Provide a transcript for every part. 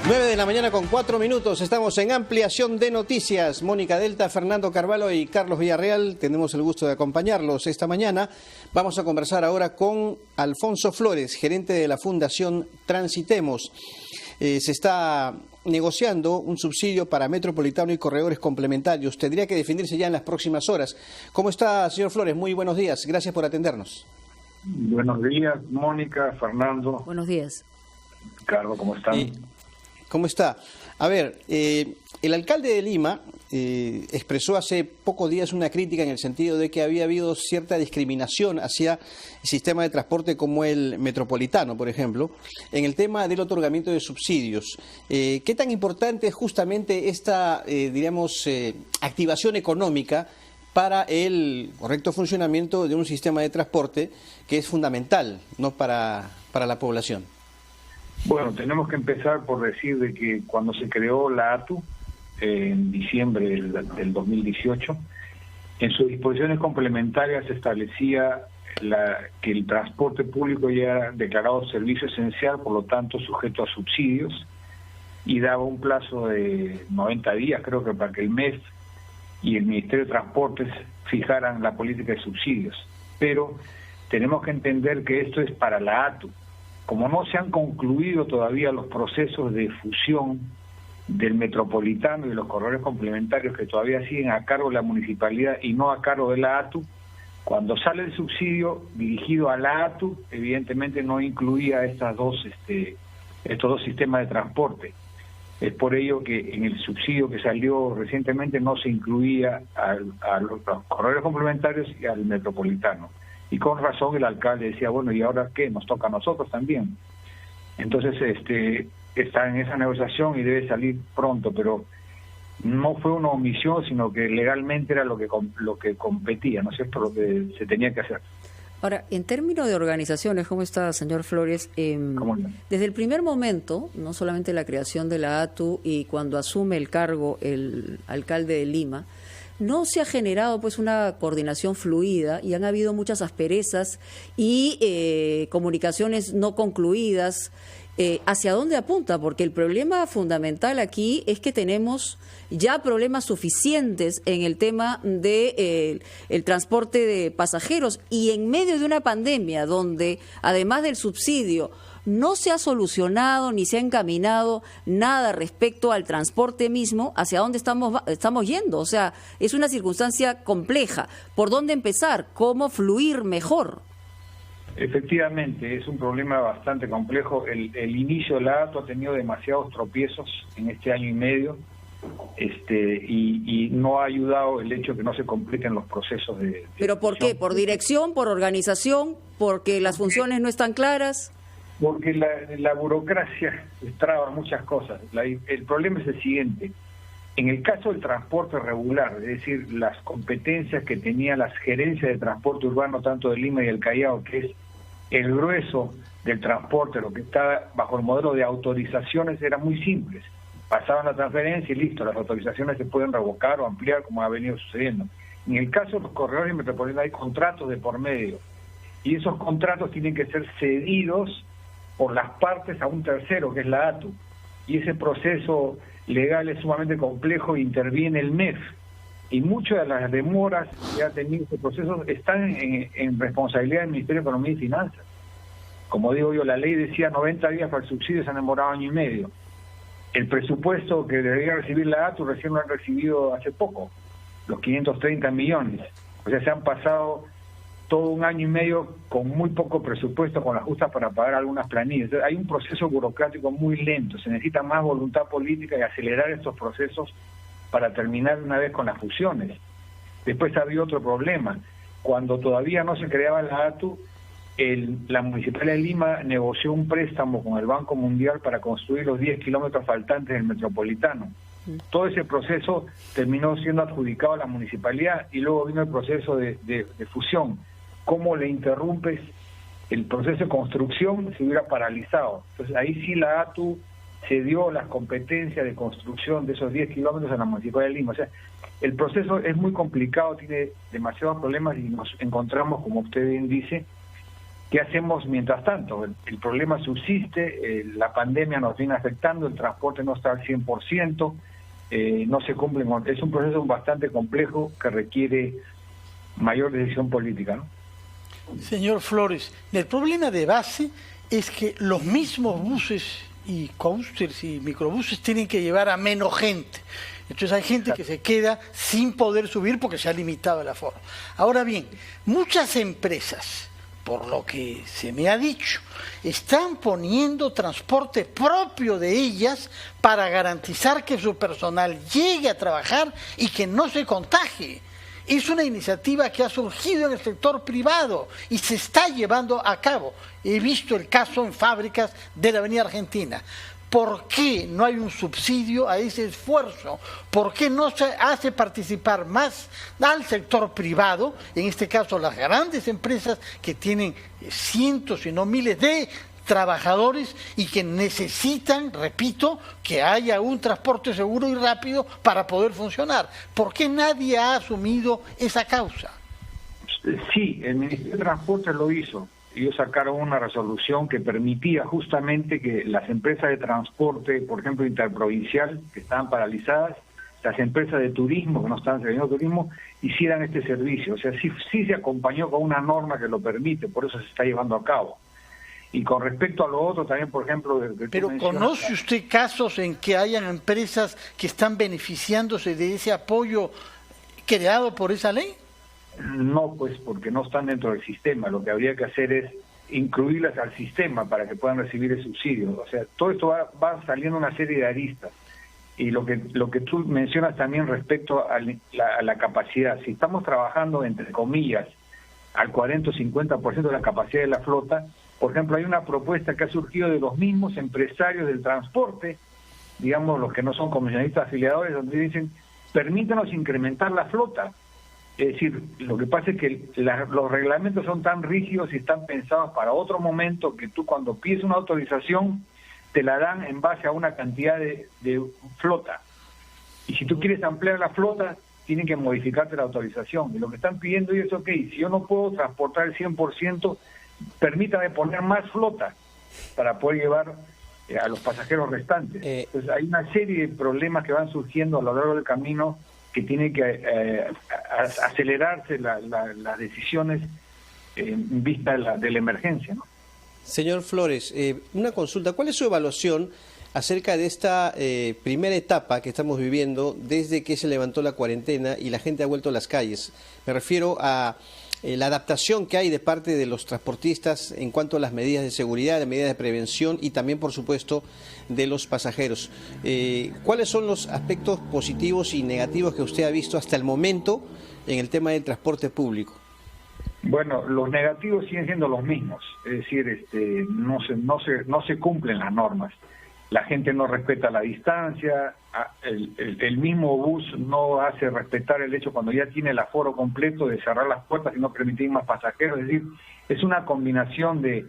9 de la mañana con 4 minutos. Estamos en ampliación de noticias. Mónica Delta, Fernando Carvalho y Carlos Villarreal. Tenemos el gusto de acompañarlos esta mañana. Vamos a conversar ahora con Alfonso Flores, gerente de la Fundación Transitemos. Se está negociando un subsidio para Metropolitano y corredores complementarios. Tendría que definirse ya en las próximas horas. ¿Cómo está, señor Flores? Muy buenos días. Gracias por atendernos. Buenos días, Mónica, Fernando. Buenos días. Carlos, ¿cómo están? ¿Cómo está? A ver, el alcalde de Lima expresó hace pocos días una crítica en el sentido de que había habido cierta discriminación hacia el sistema de transporte como el metropolitano, por ejemplo, en el tema del otorgamiento de subsidios. ¿Qué tan importante es justamente esta, activación económica para el correcto funcionamiento de un sistema de transporte que es fundamental, ¿no?, para la población? Bueno, tenemos que empezar por decir de que cuando se creó la ATU, en diciembre del 2018, en sus disposiciones complementarias se establecía que el transporte público ya era declarado servicio esencial, por lo tanto sujeto a subsidios, y daba un plazo de 90 días, creo que, para que el MEF y el Ministerio de Transportes fijaran la política de subsidios. Pero tenemos que entender que esto es para la ATU. Como no se han concluido todavía los procesos de fusión del metropolitano y los corredores complementarios, que todavía siguen a cargo de la municipalidad y no a cargo de la ATU, cuando sale el subsidio dirigido a la ATU, evidentemente no incluía estos dos sistemas de transporte. Es por ello que en el subsidio que salió recientemente no se incluía a los corredores complementarios y al metropolitano. Y con razón el alcalde decía, bueno, ¿y ahora qué? Nos toca a nosotros también. Entonces está en esa negociación y debe salir pronto, pero no fue una omisión, sino que legalmente era lo que competía, ¿no es cierto?, lo que se tenía que hacer. Ahora, en términos de organizaciones, ¿cómo está, señor Flores? Desde el primer momento, no solamente la creación de la ATU y cuando asume el cargo el alcalde de Lima, no se ha generado pues una coordinación fluida y han habido muchas asperezas y comunicaciones no concluidas. ¿Hacia dónde apunta? Porque el problema fundamental aquí es que tenemos ya problemas suficientes en el tema de el transporte de pasajeros, y en medio de una pandemia donde, además del subsidio, no se ha solucionado ni se ha encaminado nada respecto al transporte mismo, hacia dónde estamos yendo. O sea, es una circunstancia compleja. ¿Por dónde empezar? ¿Cómo fluir mejor? Efectivamente, es un problema bastante complejo. El inicio de la ATU ha tenido demasiados tropiezos en este año y medio, y no ha ayudado el hecho que no se completen los procesos de ¿Pero por qué? ¿Por dirección? ¿Por organización? ¿Porque las funciones no están claras? Porque la burocracia traba muchas cosas. El problema es el siguiente. En el caso del transporte regular, es decir, las competencias que tenían las gerencias de transporte urbano, tanto de Lima y el Callao, que es el grueso del transporte, lo que está bajo el modelo de autorizaciones, eran muy simples. Pasaban la transferencia y listo, las autorizaciones se pueden revocar o ampliar, como ha venido sucediendo. En el caso de los corredores metropolitanos hay contratos de por medio, y esos contratos tienen que ser cedidos por las partes a un tercero, que es la ATU, y ese proceso legal es sumamente complejo e interviene el MEF, y muchas de las demoras que ha tenido este proceso están en responsabilidad del Ministerio de Economía y Finanzas. Como digo yo, la ley decía 90 días para el subsidio, se han demorado año y medio. El presupuesto que debería recibir la ATU recién lo han recibido hace poco, los 530 millones. O sea, se han pasado todo un año y medio con muy poco presupuesto, con las justas para pagar algunas planillas. Entonces, hay un proceso burocrático muy lento, se necesita más voluntad política y acelerar estos procesos para terminar una vez con las fusiones. Después había otro problema. Cuando todavía no se creaba la ATU, la Municipalidad de Lima negoció un préstamo con el Banco Mundial para construir los 10 kilómetros faltantes del metropolitano. Todo ese proceso terminó siendo adjudicado a la municipalidad y luego vino el proceso de fusión. ¿Cómo le interrumpes el proceso de construcción? Se hubiera paralizado. Entonces ahí sí la ATU cedió las competencias de construcción de esos 10 kilómetros a la Municipalidad de Lima. O sea, el proceso es muy complicado, tiene demasiados problemas y nos encontramos, como usted bien dice, ¿Qué hacemos mientras tanto? El problema subsiste, la pandemia nos viene afectando, el transporte no está al 100%, no se cumplen, es un proceso bastante complejo que requiere mayor decisión política, ¿no? Señor Flores, el problema de base es que los mismos buses y coasters y microbuses tienen que llevar a menos gente. Entonces hay gente que se queda sin poder subir porque se ha limitado el aforo. Ahora bien, muchas empresas, por lo que se me ha dicho, están poniendo transporte propio de ellas para garantizar que su personal llegue a trabajar y que no se contagie. Es una iniciativa que ha surgido en el sector privado y se está llevando a cabo. He visto el caso en fábricas de la Avenida Argentina. ¿Por qué no hay un subsidio a ese esfuerzo? ¿Por qué no se hace participar más al sector privado, en este caso las grandes empresas que tienen cientos si no miles de trabajadores y que necesitan, repito, que haya un transporte seguro y rápido para poder funcionar? ¿Por qué nadie ha asumido esa causa? Sí, el Ministerio de Transporte lo hizo. Ellos sacaron una resolución que permitía justamente que las empresas de transporte, por ejemplo, interprovincial, que estaban paralizadas, las empresas de turismo, que no estaban sirviendo turismo, hicieran este servicio. O sea, sí se acompañó con una norma que lo permite, por eso se está llevando a cabo. Y con respecto a lo otro, también, por ejemplo... ¿Pero conoce usted casos en que hayan empresas que están beneficiándose de ese apoyo creado por esa ley? No, pues porque no están dentro del sistema. Lo que habría que hacer es incluirlas al sistema para que puedan recibir el subsidio. O sea, todo esto va saliendo una serie de aristas. Y lo que tú mencionas también respecto a la capacidad. Si estamos trabajando, entre comillas, al 40 o 50% de la capacidad de la flota, por ejemplo, hay una propuesta que ha surgido de los mismos empresarios del transporte, digamos, los que no son comisionistas afiliadores, donde dicen, permítanos incrementar la flota. Es decir, lo que pasa es que los reglamentos son tan rígidos y están pensados para otro momento que tú cuando pides una autorización te la dan en base a una cantidad de flota. Y si tú quieres ampliar la flota, tienen que modificarte la autorización. Y lo que están pidiendo ellos es, ok, si yo no puedo transportar el 100%, permítame poner más flota para poder llevar a los pasajeros restantes. Entonces hay una serie de problemas que van surgiendo a lo largo del camino que tiene que acelerarse las decisiones en vista de la emergencia, ¿no? Señor Flores, una consulta. ¿Cuál es su evaluación acerca de esta primera etapa que estamos viviendo desde que se levantó la cuarentena y la gente ha vuelto a las calles? Me refiero a la adaptación que hay de parte de los transportistas en cuanto a las medidas de seguridad, las medidas de prevención y también, por supuesto, de los pasajeros. ¿Cuáles son los aspectos positivos y negativos que usted ha visto hasta el momento en el tema del transporte público? Bueno, los negativos siguen siendo los mismos, es decir, no se cumplen las normas. La gente no respeta la distancia, el mismo bus no hace respetar el hecho cuando ya tiene el aforo completo de cerrar las puertas y no permitir más pasajeros. Es decir, es una combinación de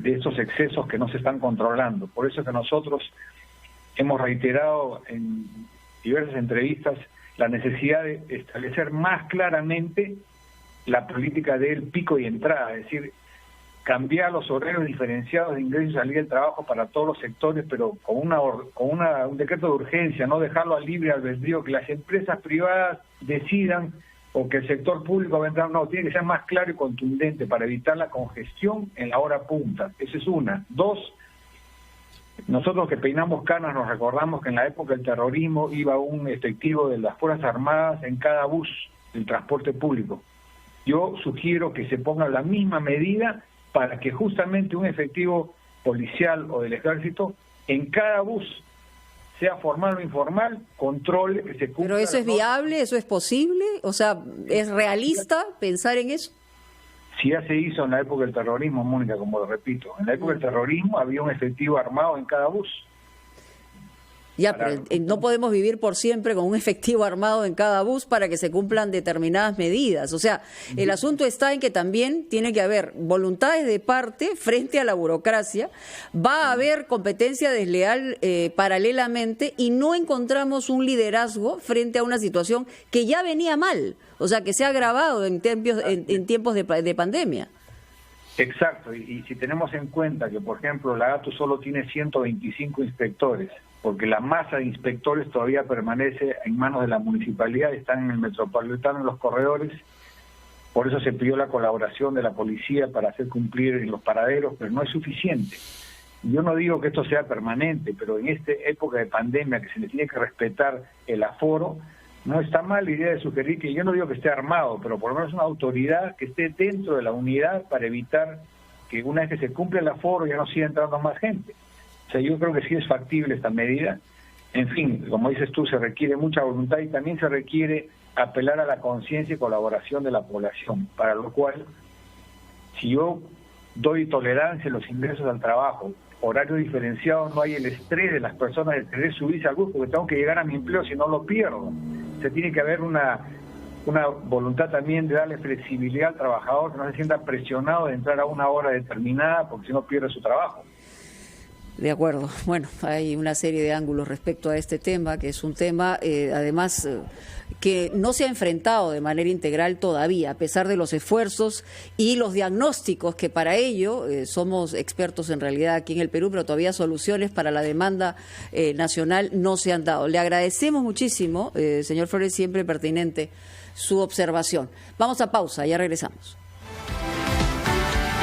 estos excesos que no se están controlando. Por eso es que nosotros hemos reiterado en diversas entrevistas la necesidad de establecer más claramente la política del pico y entrada, es decir, cambiar los horarios diferenciados de ingreso y salida del trabajo para todos los sectores, pero con un decreto de urgencia, no dejarlo al libre albedrío, que las empresas privadas decidan o que el sector público va a entrar. No, tiene que ser más claro y contundente para evitar la congestión en la hora punta. Esa es una. Dos, nosotros que peinamos canas nos recordamos que en la época del terrorismo iba un efectivo de las Fuerzas Armadas en cada bus del transporte público. Yo sugiero que se ponga la misma medida para que justamente un efectivo policial o del ejército en cada bus, sea formal o informal, controle que se cumpla. ¿Pero eso es viable? ¿Eso es posible? O sea, ¿es realista pensar en eso? Sí, ya se hizo en la época del terrorismo, Mónica, como lo repito. En la época del terrorismo había un efectivo armado en cada bus. Ya, pero no podemos vivir por siempre con un efectivo armado en cada bus para que se cumplan determinadas medidas. O sea, el asunto está en que también tiene que haber voluntades de parte frente a la burocracia, va a haber competencia desleal paralelamente y no encontramos un liderazgo frente a una situación que ya venía mal, o sea, que se ha agravado en tiempos de pandemia. Exacto, y si tenemos en cuenta que, por ejemplo, la ATU solo tiene 125 inspectores, porque la masa de inspectores todavía permanece en manos de la municipalidad, están en el metropolitano, en los corredores, por eso se pidió la colaboración de la policía para hacer cumplir en los paraderos, pero no es suficiente. Yo no digo que esto sea permanente, pero en esta época de pandemia que se le tiene que respetar el aforo, no está mal la idea de sugerir que, yo no digo que esté armado, pero por lo menos una autoridad que esté dentro de la unidad para evitar que una vez que se cumple el aforo ya no siga entrando más gente. O sea, yo creo que sí es factible esta medida. En fin, como dices tú, se requiere mucha voluntad y también se requiere apelar a la conciencia y colaboración de la población, para lo cual, si yo doy tolerancia en los ingresos al trabajo, horario diferenciado, no hay el estrés de las personas de querer subirse al bus porque tengo que llegar a mi empleo si no lo pierdo. Se tiene que haber una voluntad también de darle flexibilidad al trabajador, que no se sienta presionado de entrar a una hora determinada porque si no pierde su trabajo. De acuerdo. Bueno, hay una serie de ángulos respecto a este tema, que es un tema, además, que no se ha enfrentado de manera integral todavía, a pesar de los esfuerzos y los diagnósticos, que para ello somos expertos en realidad aquí en el Perú, pero todavía soluciones para la demanda nacional no se han dado. Le agradecemos muchísimo, señor Flores, siempre pertinente su observación. Vamos a pausa, ya regresamos.